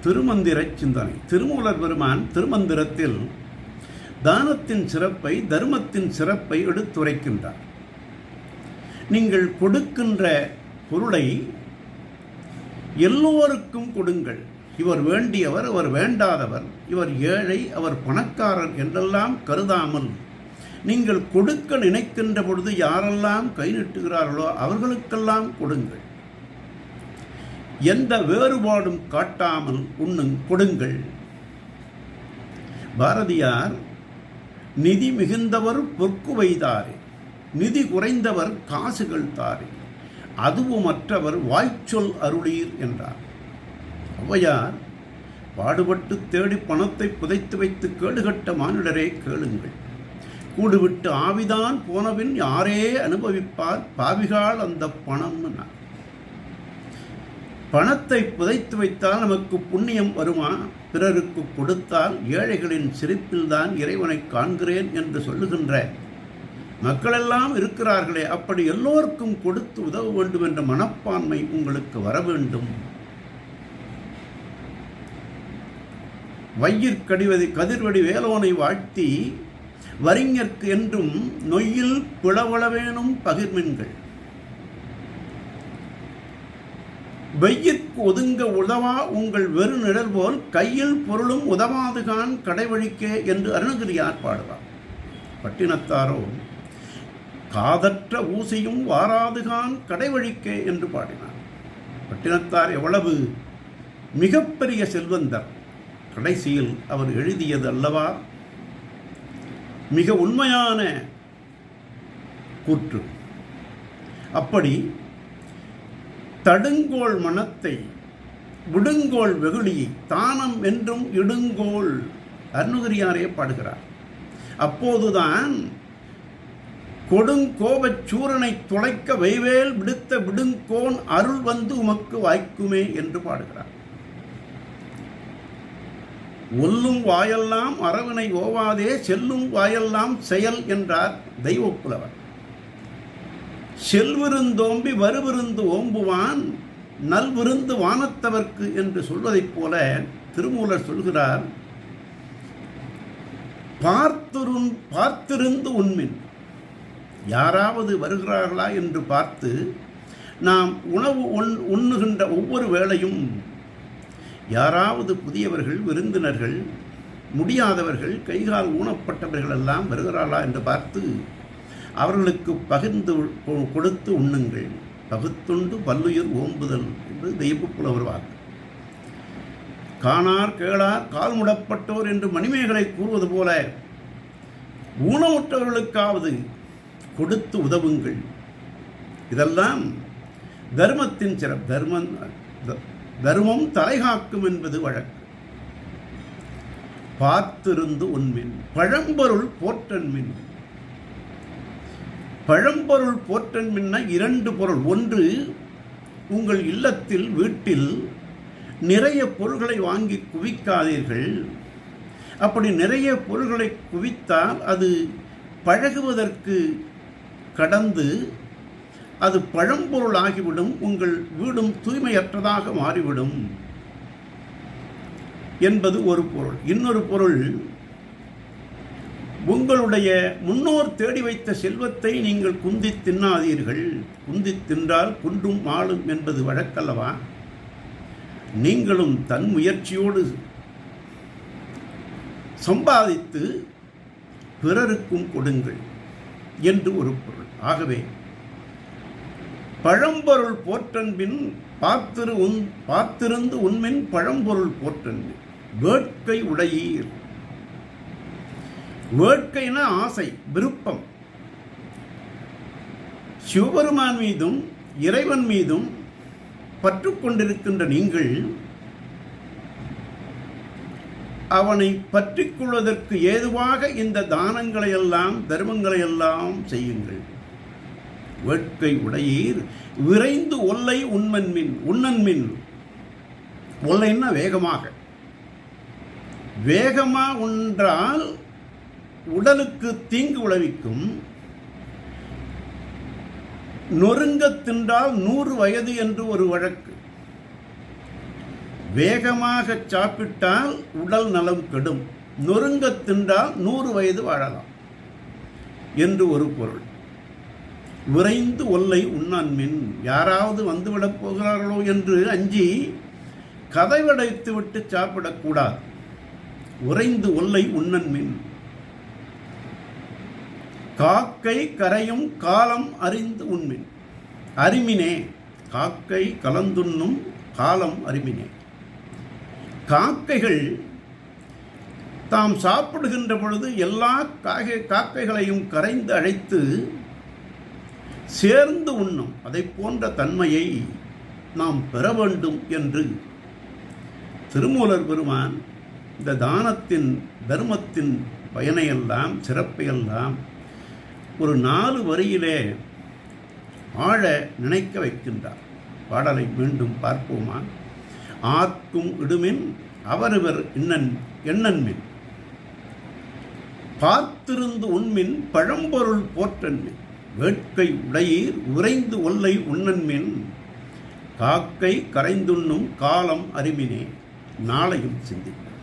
திருமந்திர சிந்தனை. திருமூலர் பெருமான் திருமந்திரத்தில் தானத்தின் சிறப்பை, தர்மத்தின் சிறப்பை எடுத்துரைக்கின்றார். நீங்கள் கொடுக்கின்ற பொருளை எல்லோருக்கும் கொடுங்கள். இவர் வேண்டியவர், அவர் வேண்டாதவர், இவர் ஏழை, அவர் பணக்காரர் என்றெல்லாம் கருதாமல் நீங்கள் கொடுக்க நினைக்கின்ற பொழுது யாரெல்லாம் கை நீட்டுகிறார்களோ அவர்களுக்கெல்லாம் கொடுங்கள். எந்த வேறுபாடும் காட்டாமல் கொடுங்கள். பாரதியார், நிதி மிகுந்தவர் பொற்கு வைத்தாரே, நிதி குறைந்தவர் காசுகள் தாரே, அதுவும் மற்றவர் வாய்ச்சொல் அருளீர் என்றார். ஔவையார், பாடுபட்டு தேடி பணத்தை புதைத்து வைத்து கேடுகட்ட மானிடரே கேளுங்கள், கூடுவிட்டு ஆவிதான் போனபின் யாரே அனுபவிப்பார் பாவிகால் அந்த பணம்னு. பணத்தை புதைத்து வைத்தால் நமக்கு புண்ணியம் வருமா? பிறருக்கு கொடுத்தால் ஏழைகளின் சிரிப்பில்தான் இறைவனை காண்கிறேன் என்று சொல்லுகின்ற மக்களெல்லாம் இருக்கிறார்களே, அப்படி எல்லோருக்கும் கொடுத்து உதவ வேண்டும் என்ற மனப்பான்மை உங்களுக்கு வர வேண்டும். வையிற்கடிவதி கதிர்வடி வேலோனை வாழ்த்தி வரிஞர்க்கு என்றும் நொய்யில் பிளவளவேனும் பகிர்மின்கள். வெய்யிற்கு ஒதுங்க உதவா உங்கள் வெறு நிழல் போல் கையில் பொருளும் உதவாதுகான் கடைவழிக்கே என்று அருணகிரியார் பாடுவார். பட்டினத்தாரோ காதற்ற ஊசியும் வாராதுகான் கடைவழிக்கே என்று பாடினார். பட்டினத்தார் எவ்வளவு மிகப்பெரிய செல்வந்தர்! கடைசியில் அவர் எழுதியது அல்லவா மிக உண்மையான கூற்று. அப்படி தடுங்கோள் மனத்தை விடுங்கோள் வெகுளியை தானம் என்றும் இடுங்கோள் அருணகிரியாரே பாடுகிறார். அப்போதுதான் கொடுங்கோபச் சூரனை துளைக்க வைவேல் விடுத்த விடுங்கோன் அருள் வந்து உமக்கு வாய்க்குமே என்று பாடுகிறார். ஒல்லும் வாயெல்லாம் அரவணை ஓவாதே செல்லும் வாயெல்லாம் செயல் என்றார் தெய்வப்புலவர். செல்விருந்தோம்பி வருவிருந்து ஓம்புவான் நல்விருந்து வானத்தவர்க்கு என்று சொல்வதைப் போல திருமூலர் சொல்கிறார், பார்த்திருந்து உண்மின். யாராவது வருகிறார்களா என்று பார்த்து நாம் உணவு உண்ணுகின்ற ஒவ்வொரு வேளையும் யாராவது புதியவர்கள், விருந்தினர்கள், முடியாதவர்கள், கைகால் ஊனப்பட்டவர்கள் எல்லாம் வருகிறார்களா என்று பார்த்து அவர்களுக்கு பகிர்ந்து கொடுத்து உண்ணுங்கள். பகுத்துண்டு பல்லுயிர் ஓம்புதல் என்று தெய்வப்புலவர் வாக்கு. காணார் கேளார் கால் முடப்பட்டோர் என்று மணிமேகலை கூறுவது போல ஊனமுற்றவர்களுக்காவது கொடுத்து உதவுங்கள். இதெல்லாம் தர்மத்தின் சிறப்பு. தர்மம் தலைகாக்கும் என்பது வழக்கு. பார்த்திருந்து உண்மின் பழம்பொருள் போற்றன்மின். பழம்பொருள் போற்றன்மின்ன இரண்டு பொருள். ஒன்று, உங்கள் இல்லத்தில் வீட்டில் நிறைய பொருள்களை வாங்கி குவிக்காதீர்கள். அப்படி நிறைய பொருள்களை குவித்தால் அது பழகுவதற்கு கடந்து அது பழம்பொருள் ஆகிவிடும், உங்கள் வீடும் தூய்மையற்றதாக மாறிவிடும் என்பது ஒரு பொருள். இன்னொரு பொருள், உங்களுடைய முன்னோர் தேடி வைத்த செல்வத்தை நீங்கள் குந்தி தின்னாதீர்கள். குந்தி தின்றால் குன்றும் மாளும் என்பது வழக்கல்லவா? நீங்களும் தன் முயற்சியோடு சம்பாதித்து பிறருக்கும் கொடுங்கள் என்று ஒரு பொருள். ஆகவே பழம்பொருள் போற்றன்பின் பார்த்திருந்து உண்மின் பழம்பொருள் போற்றன்பின் வேட்கை உடையீர். வேட்கைனா ஆசை, விருப்பம். சிவபெருமான் மீதும் இறைவன் மீதும் பற்று கொண்டிருக்கின்ற நீங்கள் அவனை பற்றிக் கொள்வதற்கு ஏதுவாக இந்த தானங்களை எல்லாம் தர்மங்களை எல்லாம் செய்யுங்கள். வேட்கை உடையீர் விரைந்து ஒல்லை உண்ணன்மின். ஒல்லைன்னா வேகமாக. வேகமாக உண்டால் உடலுக்கு தீங்கு விளைவிக்கும். நொறுங்க தின்றால் 100 வயது என்று ஒரு வழக்கு. வேகமாக சாப்பிட்டால் உடல் நலம் கெடும், நொறுங்க தின்றால் 100 வயது வாழலாம் என்று ஒரு பொருள். விரைந்து ஒல்லை உண்ணான்மின், யாராவது வந்துவிடப் போகிறார்களோ என்று அஞ்சி கதவடைத்து விட்டு சாப்பிடக்கூடாது. உறைந்து ஒல்லை உண்ணன்மின், காக்கை கரையும் காலம் அறிந்து உண்மின். அறிமினே, காக்கை கலந்துண்ணும் காலம் அறிமினே. காக்கைகள் தாம் சாப்பிடுகின்ற பொழுது எல்லா காக்கைகளையும் கரைந்து அழைத்து சேர்ந்து உண்ணும். அதை போன்ற தன்மையை நாம் பெற வேண்டும் என்று திருமூலர் பெருமான் இந்த தானத்தின் தர்மத்தின் பயனையெல்லாம் சிறப்பையெல்லாம் ஒரு 4 வரியிலே ஆழ நினைக்க வைக்கின்றார். பாடலை மீண்டும் பார்ப்போமா? ஆக்கும் இடுமின் அவரவர் எண்ணன்மின், பார்த்திருந்து உண்மின் பழம்பொருள் போற்றன்மின், வேட்கை உடையீர் உறைந்து ஒல்லை உண்ணன்மின், காக்கை கரைந்துண்ணும் காலம் அறிமினே. நாளையும் சிந்திப்போம்.